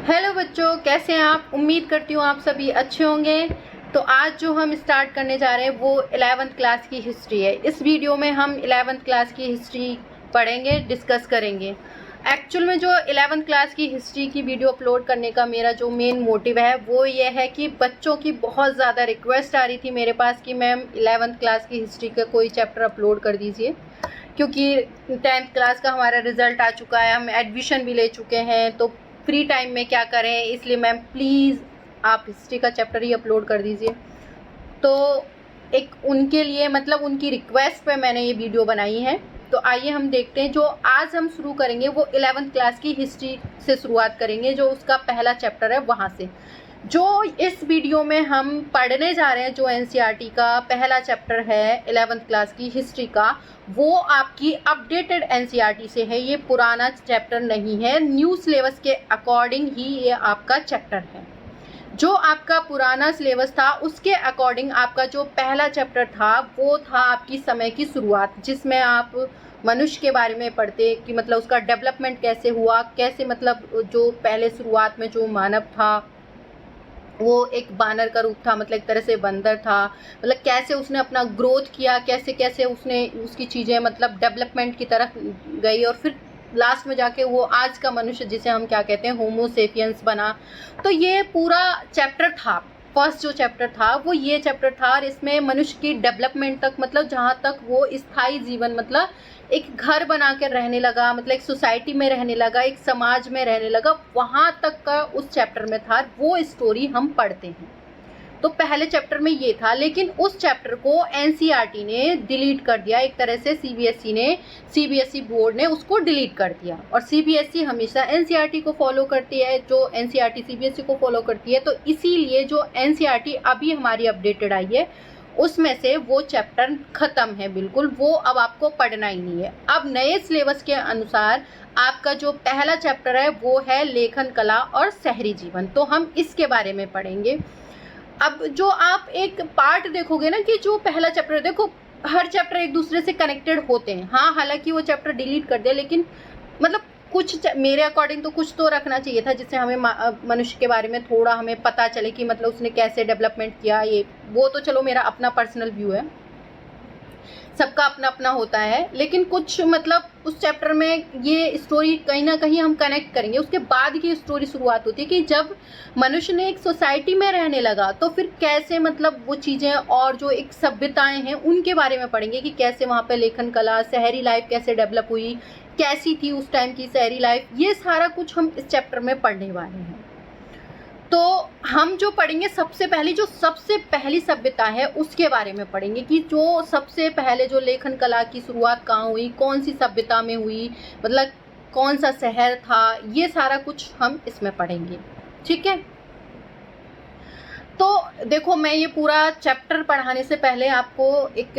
Hello बच्चों, कैसे हैं आप। उम्मीद करती हूँ आप सभी अच्छे होंगे। तो आज जो हम स्टार्ट करने जा रहे हैं वो 11th क्लास की हिस्ट्री है। इस वीडियो में हम 11th क्लास की हिस्ट्री पढ़ेंगे, डिस्कस करेंगे। एक्चुअल में जो 11th क्लास की हिस्ट्री की वीडियो अपलोड करने का मेरा जो मेन मोटिव है वो ये है कि बच्चों की बहुत ज़्यादा रिक्वेस्ट आ रही थी मेरे पास कि मैम 11th क्लास की हिस्ट्री का कोई चैप्टर अपलोड कर दीजिए, क्योंकि 10th क्लास का हमारा रिज़ल्ट आ चुका है, हम एडमिशन भी ले चुके हैं, तो फ्री टाइम में क्या करें, इसलिए मैम प्लीज़ आप हिस्ट्री का चैप्टर ही अपलोड कर दीजिए। तो एक उनके लिए मतलब उनकी रिक्वेस्ट पे मैंने ये वीडियो बनाई है। तो आइए हम देखते हैं। जो आज हम शुरू करेंगे वो 11th क्लास की हिस्ट्री से शुरुआत करेंगे, जो उसका पहला चैप्टर है वहाँ से। जो इस वीडियो में हम पढ़ने जा रहे हैं, जो एनसीईआरटी का पहला चैप्टर है 11th क्लास की हिस्ट्री का, वो आपकी अपडेटेड एनसीईआरटी से है। ये पुराना चैप्टर नहीं है, न्यू सिलेबस के अकॉर्डिंग ही ये आपका चैप्टर है। जो आपका पुराना सिलेबस था उसके अकॉर्डिंग आपका जो पहला चैप्टर था वो था आपकी समय की शुरुआत, जिसमें आप मनुष्य के बारे में पढ़ते कि मतलब उसका डेवलपमेंट कैसे हुआ, कैसे मतलब जो पहले शुरुआत में जो मानव था वो एक बानर का रूप था, मतलब एक तरह से बंदर था, मतलब कैसे उसने अपना ग्रोथ किया, कैसे कैसे उसने उसकी चीज़ें मतलब डेवलपमेंट की तरफ गई, और फिर लास्ट में जाके वो आज का मनुष्य जिसे हम क्या कहते हैं होमो सेपियंस बना। तो ये पूरा चैप्टर था, फर्स्ट जो चैप्टर था वो ये चैप्टर था, और इसमें मनुष्य की डेवलपमेंट तक मतलब जहाँ तक वो स्थायी जीवन मतलब एक घर बना कर रहने लगा, मतलब एक सोसाइटी में रहने लगा, एक समाज में रहने लगा, वहाँ तक का उस चैप्टर में था। वो स्टोरी हम पढ़ते हैं। तो पहले चैप्टर में ये था, लेकिन उस चैप्टर को एनसीईआरटी ने डिलीट कर दिया। एक तरह से सीबीएसई बोर्ड ने उसको डिलीट कर दिया, और सीबीएसई हमेशा एनसीईआरटी को फॉलो करती है, जो एनसीईआरटी सीबीएसई को फॉलो करती है। तो इसीलिए जो एनसीईआरटी अभी हमारी अपडेटेड आई है उसमें से वो चैप्टर खत्म है बिल्कुल, वो अब आपको पढ़ना ही नहीं है। अब नए सिलेबस के अनुसार आपका जो पहला चैप्टर है वो है लेखन कला और शहरी जीवन। तो हम इसके बारे में पढ़ेंगे। अब जो आप एक पार्ट देखोगे ना कि जो पहला चैप्टर, देखो हर चैप्टर एक दूसरे से कनेक्टेड होते हैं। हाँ, हालांकि वो चैप्टर डिलीट कर दिया, लेकिन मतलब कुछ मेरे अकॉर्डिंग तो कुछ तो रखना चाहिए था, जिससे हमें मनुष्य के बारे में थोड़ा हमें पता चले कि मतलब उसने कैसे डेवलपमेंट किया। ये वो तो चलो मेरा अपना पर्सनल व्यू है, सबका अपना अपना होता है, लेकिन कुछ मतलब उस चैप्टर में ये स्टोरी कहीं ना कहीं हम कनेक्ट करेंगे। उसके बाद की स्टोरी शुरुआत होती है कि जब मनुष्य ने एक सोसाइटी में रहने लगा तो फिर कैसे मतलब वो चीज़ें और जो एक सभ्यताएं हैं उनके बारे में पढ़ेंगे कि कैसे वहाँ पे लेखन कला, शहरी लाइफ कैसे डेवलप हुई, कैसी थी उस टाइम की शहरी लाइफ। ये सारा कुछ हम इस चैप्टर में पढ़ने वाले हैं। तो हम जो पढ़ेंगे सबसे पहली सभ्यता है उसके बारे में पढ़ेंगे कि जो सबसे पहले जो लेखन कला की शुरुआत कहाँ हुई, कौन सी सभ्यता में हुई, मतलब कौन सा शहर था, ये सारा कुछ हम इसमें पढ़ेंगे। ठीक है। तो देखो, मैं ये पूरा चैप्टर पढ़ाने से पहले आपको एक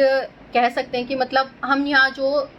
कह सकते हैं कि मतलब हम यहाँ जो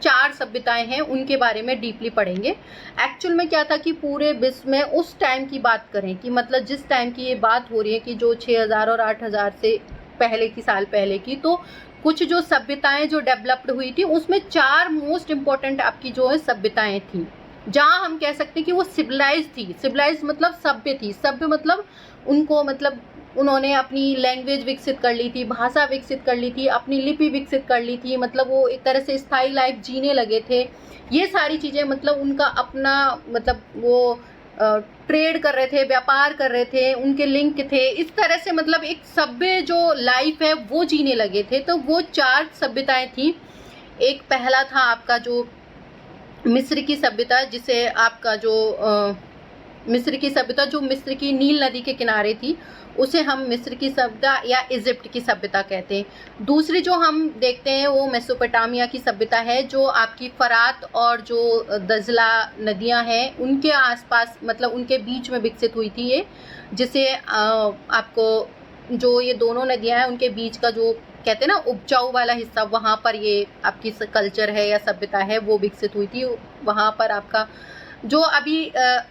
4 सभ्यताएं हैं उनके बारे में डीपली पढ़ेंगे। एक्चुअल में क्या था कि पूरे विश्व में उस टाइम की बात करें कि मतलब जिस टाइम की ये बात हो रही है कि जो 6000 और 8000 से पहले की साल पहले की, तो कुछ जो सभ्यताएं जो डेवलप्ड हुई थी उसमें 4 मोस्ट इम्पोर्टेंट आपकी जो है सभ्यताएं थी, जहाँ हम कह सकते हैं कि वो सिविलाइज थी। सिविलाइज मतलब सभ्य थी। सभ्य मतलब उनको मतलब उन्होंने अपनी लैंग्वेज विकसित कर ली थी, भाषा विकसित कर ली थी, अपनी लिपि विकसित कर ली थी, मतलब वो एक तरह से स्थायी लाइफ जीने लगे थे। ये सारी चीज़ें मतलब उनका अपना मतलब वो ट्रेड कर रहे थे, व्यापार कर रहे थे, उनके लिंक थे, इस तरह से मतलब एक सभ्य जो लाइफ है वो जीने लगे थे। तो वो 4 सभ्यताएं थी। एक पहला था आपका जो मिस्र की सभ्यता, जिसे आपका जो मिस्र की सभ्यता जो मिस्र की नील नदी के किनारे थी उसे हम मिस्र की सभ्यता या इजिप्ट की सभ्यता कहते हैं। दूसरी जो हम देखते हैं वो मेसोपोटामिया की सभ्यता है, जो आपकी फरात और जो दजला नदियां हैं उनके आसपास मतलब उनके बीच में विकसित हुई थी ये, जिसे आपको जो ये दोनों नदियां हैं उनके बीच का जो कहते हैं ना उपजाऊ वाला हिस्सा, वहाँ पर ये आपकी कल्चर है या सभ्यता है वो विकसित हुई थी। वहाँ पर आपका जो अभी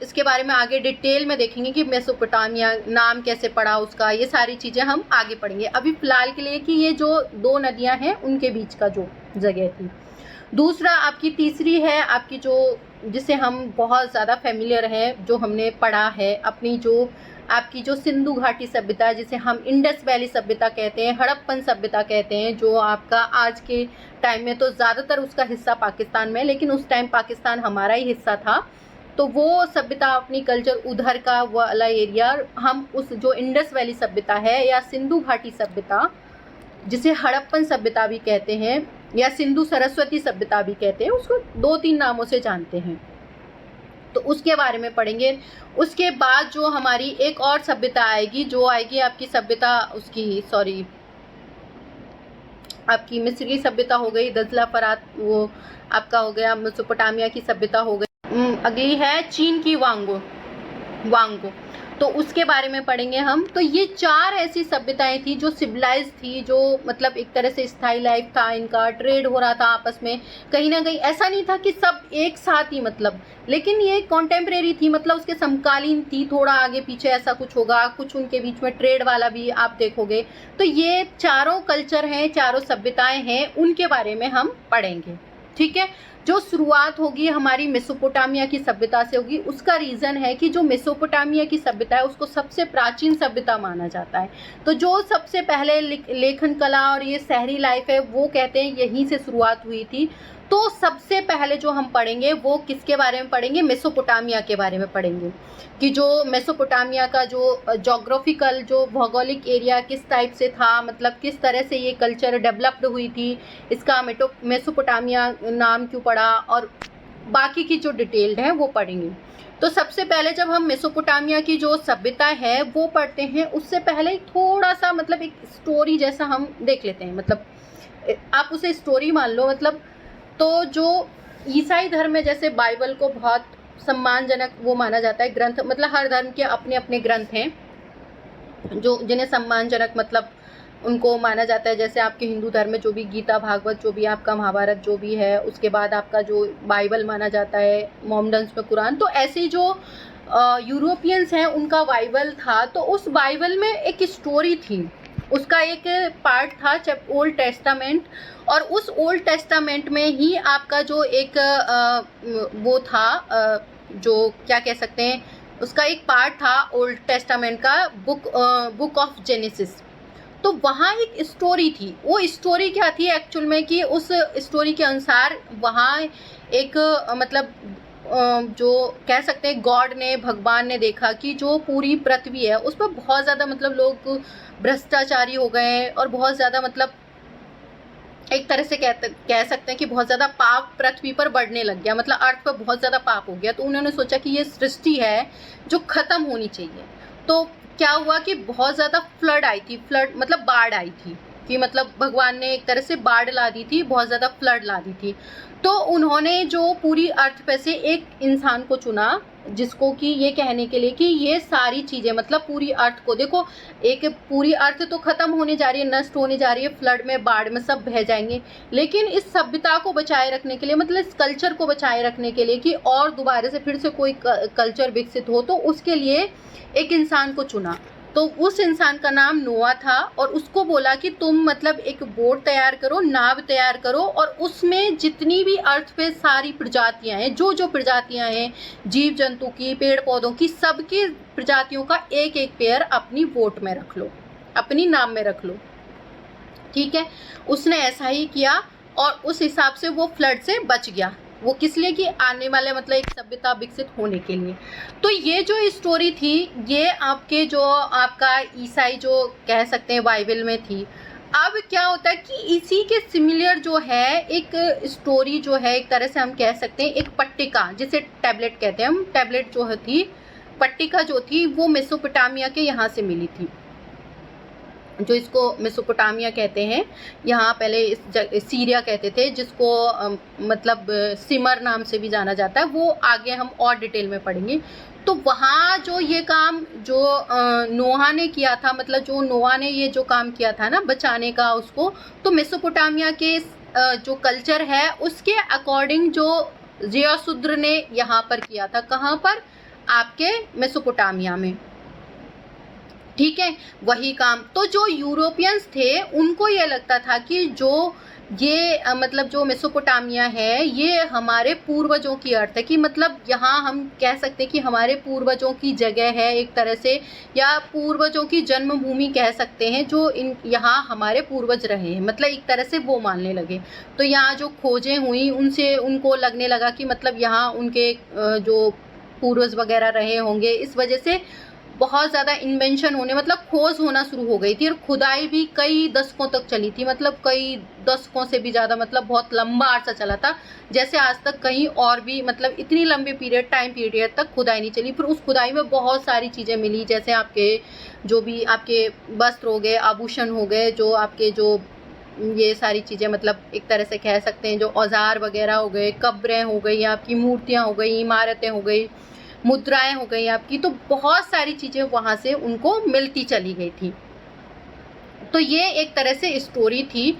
इसके बारे में आगे डिटेल में देखेंगे कि मेसोपोटामिया नाम कैसे पड़ा उसका, ये सारी चीज़ें हम आगे पढ़ेंगे। अभी फ़िलहाल के लिए कि ये जो 2 नदियां हैं उनके बीच का जो जगह थी। दूसरा आपकी तीसरी है आपकी जो जिसे हम बहुत ज़्यादा फेमिलियर हैं, जो हमने पढ़ा है, अपनी जो आपकी जो सिंधु घाटी सभ्यता है, जिसे हम इंडस वैली सभ्यता कहते हैं, हड़प्पन सभ्यता कहते हैं, जो आपका आज के टाइम में तो ज़्यादातर उसका हिस्सा पाकिस्तान में, लेकिन उस टाइम पाकिस्तान हमारा ही हिस्सा था। तो वो सभ्यता, अपनी कल्चर उधर का वाला एरिया, हम उस जो इंडस वैली सभ्यता है या सिंधु घाटी सभ्यता, जिसे हड़प्पन सभ्यता भी कहते हैं या सिंधु सरस्वती सभ्यता भी कहते हैं, उसको 2-3 नामों से जानते हैं, तो उसके बारे में पढ़ेंगे। उसके बाद जो हमारी एक और सभ्यता आएगी, जो आएगी आपकी सभ्यता, आपकी मिस्र की सभ्यता हो गई, दजला फरात, वो आपका हो गया मेसोपोटामिया की सभ्यता हो गई। अगली है चीन की वांगो, तो उसके बारे में पढ़ेंगे हम। तो ये 4 ऐसी सभ्यताएं थी जो सिविलाइज थी, जो मतलब एक तरह से स्थायी लाइफ था इनका, ट्रेड हो रहा था आपस में, कहीं ना कहीं ऐसा नहीं था कि सब एक साथ ही, मतलब, लेकिन ये कॉन्टेम्परेरी थी, मतलब उसके समकालीन थी, थोड़ा आगे पीछे ऐसा कुछ होगा, कुछ उनके बीच में ट्रेड वाला भी आप देखोगे। तो ये चारों कल्चर हैं, चारों सभ्यताएं हैं, उनके बारे में हम पढ़ेंगे, ठीक है। जो शुरुआत होगी हमारी मेसोपोटामिया की सभ्यता से होगी। उसका रीज़न है कि जो मेसोपोटामिया की सभ्यता है उसको सबसे प्राचीन सभ्यता माना जाता है। तो जो सबसे पहले लेखन कला और ये शहरी लाइफ है, वो कहते हैं यहीं से शुरुआत हुई थी। तो सबसे पहले जो हम पढ़ेंगे वो किसके बारे में पढ़ेंगे? मेसोपोटामिया के बारे में पढ़ेंगे, कि जो मेसोपोटामिया का जो जोग्राफिकल, जो भौगोलिक एरिया किस टाइप से था, मतलब किस तरह से ये कल्चर डेवलप्ड हुई थी, इसका मेसोपोटामिया नाम क्यों पड़ा, और बाकी की जो डिटेल्ड है वो पढ़ेंगे। तो सबसे पहले जब हम मेसोपोटामिया की जो सभ्यता है वो पढ़ते हैं, उससे पहले थोड़ा सा मतलब एक स्टोरी जैसा हम देख लेते हैं, मतलब आप उसे स्टोरी मान लो। मतलब तो जो ईसाई धर्म में जैसे बाइबल को बहुत सम्मानजनक वो माना जाता है ग्रंथ, मतलब हर धर्म के अपने अपने ग्रंथ हैं जो जिन्हें सम्मानजनक मतलब उनको माना जाता है। जैसे आपके हिंदू धर्म में जो भी गीता, भागवत, जो भी आपका महाभारत जो भी है, उसके बाद आपका जो बाइबल माना जाता है, मोहम्मडन्स में कुरान। तो ऐसे जो यूरोपियंस हैं उनका बाइबल था, तो उस बाइबल में एक स्टोरी थी, उसका एक पार्ट था ओल्ड टेस्टामेंट, और उस ओल्ड टेस्टामेंट में ही आपका जो एक वो था, जो क्या कह सकते हैं, उसका एक पार्ट था ओल्ड टेस्टामेंट का, बुक ऑफ जेनेसिस। तो वहाँ एक स्टोरी थी। वो स्टोरी क्या थी एक्चुअल में, कि उस स्टोरी के अनुसार वहाँ एक मतलब जो कह सकते हैं गॉड ने, भगवान ने देखा कि जो पूरी पृथ्वी है उस पर बहुत ज़्यादा मतलब लोग भ्रष्टाचारी हो गए हैं, और बहुत ज़्यादा मतलब एक तरह से कह सकते हैं कि बहुत ज़्यादा पाप पृथ्वी पर बढ़ने लग गया, मतलब अर्थ पर बहुत ज़्यादा पाप हो गया। तो उन्होंने सोचा कि ये सृष्टि है जो ख़त्म होनी चाहिए। तो क्या हुआ कि बहुत ज़्यादा फ्लड आई थी, फ्लड मतलब बाढ़ आई थी, कि मतलब भगवान ने एक तरह से बाढ़ ला दी थी, बहुत ज़्यादा फ्लड ला दी थी। तो उन्होंने जो पूरी अर्थ पे से एक इंसान को चुना, जिसको कि ये कहने के लिए कि ये सारी चीज़ें मतलब पूरी अर्थ को देखो, एक पूरी अर्थ तो ख़त्म होने जा रही है, नष्ट होने जा रही है, फ्लड में, बाढ़ में सब बह जाएंगे, लेकिन इस सभ्यता को बचाए रखने के लिए, मतलब इस कल्चर को बचाए रखने के लिए, कि और दोबारा से फिर से कोई कल्चर विकसित हो, तो उसके लिए एक इंसान को चुना। तो उस इंसान का नाम नोआ था, और उसको बोला कि तुम मतलब एक बोट तैयार करो, नाव तैयार करो, और उसमें जितनी भी अर्थ पे सारी प्रजातियां हैं, जो जो प्रजातियां हैं जीव जंतु की, पेड़ पौधों की, सबकी प्रजातियों का एक एक पेयर अपनी बोट में रख लो, अपनी नाव में रख लो, ठीक है। उसने ऐसा ही किया, और उस हिसाब से वो फ्लड से बच गया। वो किस लिए? कि आने वाले मतलब एक सभ्यता विकसित होने के लिए। तो ये जो स्टोरी थी, ये आपके जो आपका ईसाई जो कह सकते हैं बाइबल में थी। अब क्या होता है कि इसी के सिमिलर जो है एक स्टोरी जो है, एक तरह से हम कह सकते हैं एक पट्टिका, जिसे टैबलेट कहते हैं हम, टैबलेट जो थी, पट्टिका जो थी, वो मेसोपोटामिया के यहाँ से मिली थी, जो इसको मेसोपोटामिया कहते हैं। यहाँ पहले सीरिया कहते थे, जिसको मतलब सिमर नाम से भी जाना जाता है। वो आगे हम और डिटेल में पढ़ेंगे। तो वहाँ जो ये काम जो नोहा ने किया था, मतलब जो नोहा ने ये जो काम किया था ना बचाने का उसको, तो मेसोपोटामिया के जो कल्चर है उसके अकॉर्डिंग जो ज़ियासुद्र ने यहाँ पर किया था। कहाँ पर? आपके मेसोपोटामिया में, ठीक है, वही काम। तो जो यूरोपियंस थे उनको ये लगता था कि जो ये मतलब जो मेसोपोटामिया है ये हमारे पूर्वजों की अर्थ है कि मतलब यहाँ हम कह सकते हैं कि हमारे पूर्वजों की जगह है एक तरह से, या पूर्वजों की जन्मभूमि कह सकते हैं, जो इन यहाँ हमारे पूर्वज रहे हैं, मतलब एक तरह से वो मानने लगे। तो यहाँ जो खोजें हुई उनसे उनको लगने लगा कि मतलब यहाँ उनके जो पूर्वज वगैरह रहे होंगे, इस वजह से बहुत ज़्यादा इन्वेंशन होने मतलब खोज होना शुरू हो गई थी। और खुदाई भी कई दशकों तक चली थी, मतलब कई दशकों से भी ज़्यादा, मतलब बहुत लंबा अरसा चला था। जैसे आज तक कहीं और भी मतलब इतनी लंबी टाइम पीरियड तक खुदाई नहीं चली। फिर उस खुदाई में बहुत सारी चीज़ें मिली, जैसे आपके जो भी आपके वस्त्र हो गए, आभूषण हो गए, जो आपके जो ये सारी चीज़ें मतलब एक तरह से कह सकते हैं जो औजार वगैरह हो गए, कब्रें हो गई, आपकी मूर्तियाँ हो गई, इमारतें हो गई, मुद्राएं हो गई आपकी, तो बहुत सारी चीज़ें वहाँ से उनको मिलती चली गई थी। तो ये एक तरह से स्टोरी थी।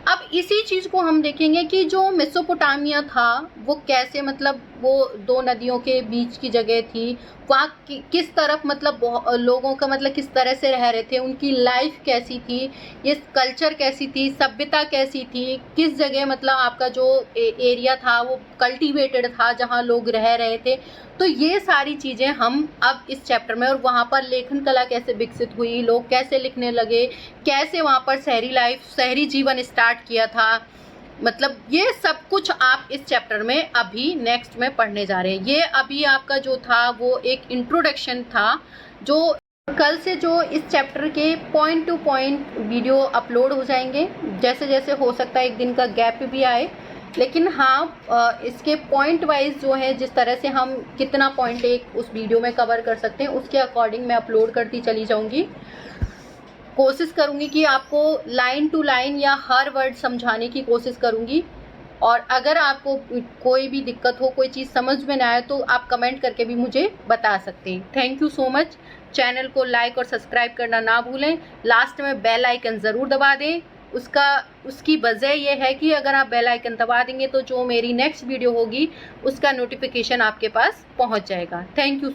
अब इसी चीज़ को हम देखेंगे कि जो मेसोपोटामिया था वो कैसे, मतलब वो दो नदियों के बीच की जगह थी, वहाँ किस तरफ मतलब लोगों का मतलब किस तरह से रह रहे थे, उनकी लाइफ कैसी थी, ये कल्चर कैसी थी, सभ्यता कैसी थी, किस जगह मतलब आपका जो एरिया था वो कल्टीवेटेड था जहाँ लोग रह रहे थे। तो ये सारी चीज़ें हम अब इस चैप्टर में, और वहाँ पर लेखन कला कैसे विकसित हुई, लोग कैसे लिखने लगे, कैसे वहाँ पर शहरी लाइफ, शहरी जीवन स्टार्ट किया था, मतलब ये सब कुछ आप इस चैप्टर में अभी नेक्स्ट में पढ़ने जा रहे हैं। ये अभी आपका जो था वो एक इंट्रोडक्शन था। जो कल से जो इस चैप्टर के point two point video upload हो जाएंगे, जैसे जैसे हो सकता है एक दिन का गैप भी आए, लेकिन हाँ इसके पॉइंट वाइज जो है, जिस तरह से हम कितना पॉइंट एक उस वीडियो में कवर कर सकते हैं उसके अकॉर्डिंग मैं अपलोड करती चली जाऊँगी। कोशिश करूँगी कि आपको लाइन टू लाइन या हर वर्ड समझाने की कोशिश करूँगी। और अगर आपको कोई भी दिक्कत हो, कोई चीज़ समझ में ना आए, तो आप कमेंट करके भी मुझे बता सकते हैं। Thank you so much. Channel को लाइक और सब्सक्राइब करना ना भूलें। लास्ट में बेल आइकन ज़रूर दबा दें। उसकी वजह यह है कि अगर आप बेल आइकन दबा देंगे तो जो मेरी नेक्स्ट वीडियो होगी उसका नोटिफिकेशन आपके पास पहुंच जाएगा। Thank you.